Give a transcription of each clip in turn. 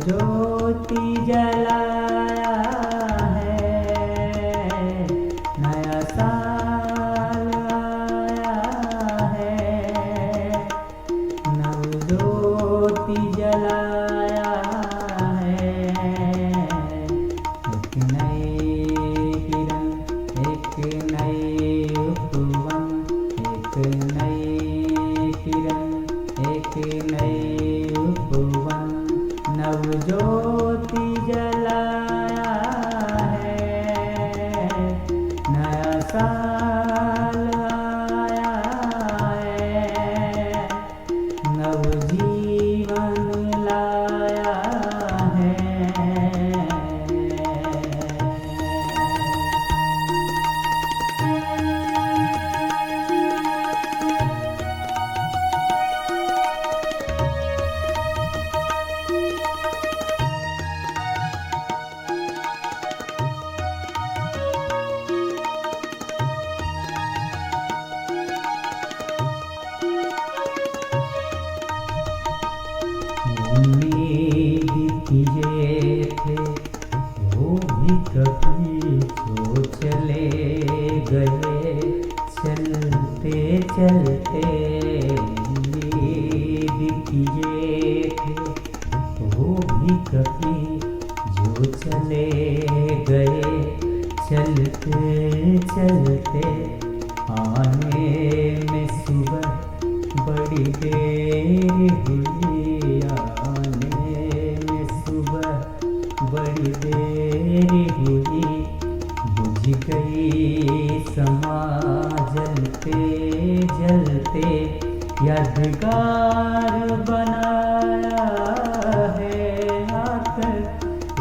ज्योति जलाया है, नया साल आया है। नव ज्योति जलाया है, एक नए किरण, एक नए उपवन, एक नए किरण, एक नए उपवन। नव ज्योति जलाया है, नया साल आया है, नव जीवन लाया है। उम्मीद किए थे वो भी कभी तो चले गए, चलते चलते। उम्मीद किए थे वो भी कभी जो चले गए, चलते चलते। आने में सुबह बड़ी देर हुई, आने में सुबह बड़ी देर हुई। बुझ गई समा जलते जलते, यादगार बनाया है आकर,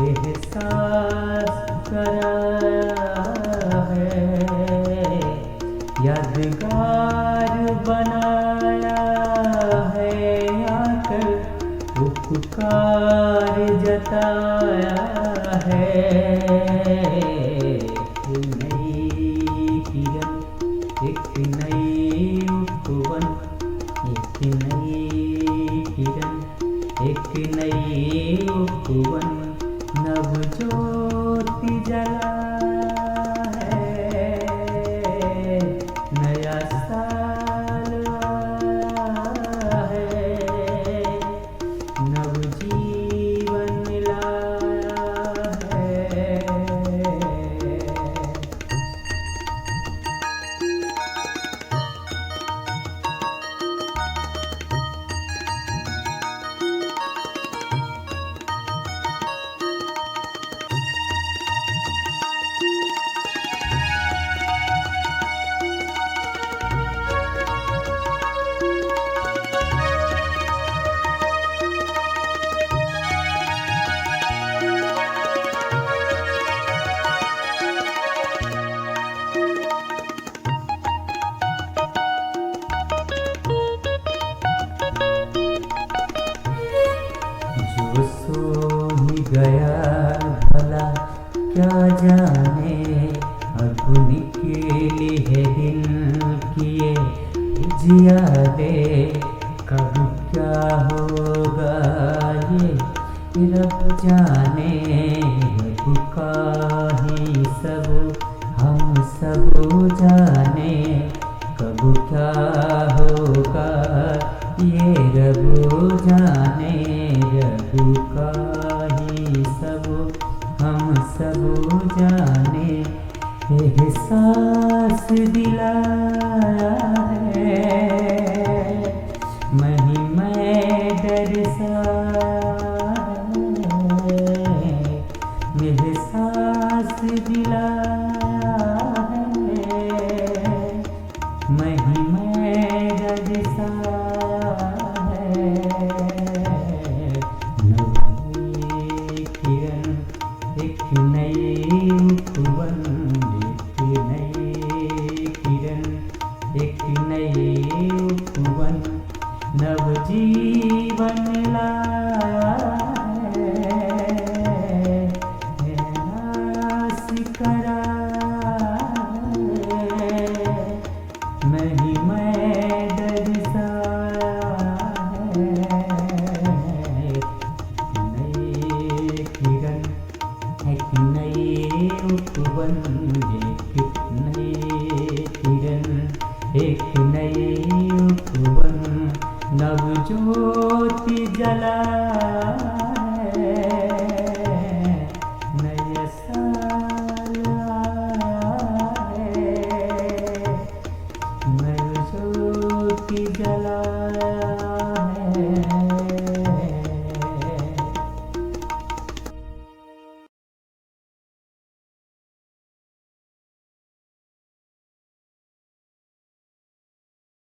एहसास कराया है। यादगार बनाया है आकर, उपकार जताया है। एक नई किरण, एक नई उपवन, एक नई किरण, एक नई उपवन। नव ज्योति जला है, नया साल आया है, नव जीवन लाया है। जो सो ही गया भला क्या जाने, अब निकली है दिल किए उजियारे। कब क्या होगा ये रब जाने, रब का ही सब हम सब जाने। कब क्या होगा ये रब जाने, रब का ही सब हम सब जाने। एहसास दिलाया है, महिमा दरसा है। एहसास दिलाया है, महिमा दरसा है। नई किरण, एक नई उपवन, एक नई किरण, एक नई उपवन। नव जीवन लाया एक नए उपवन नवजोत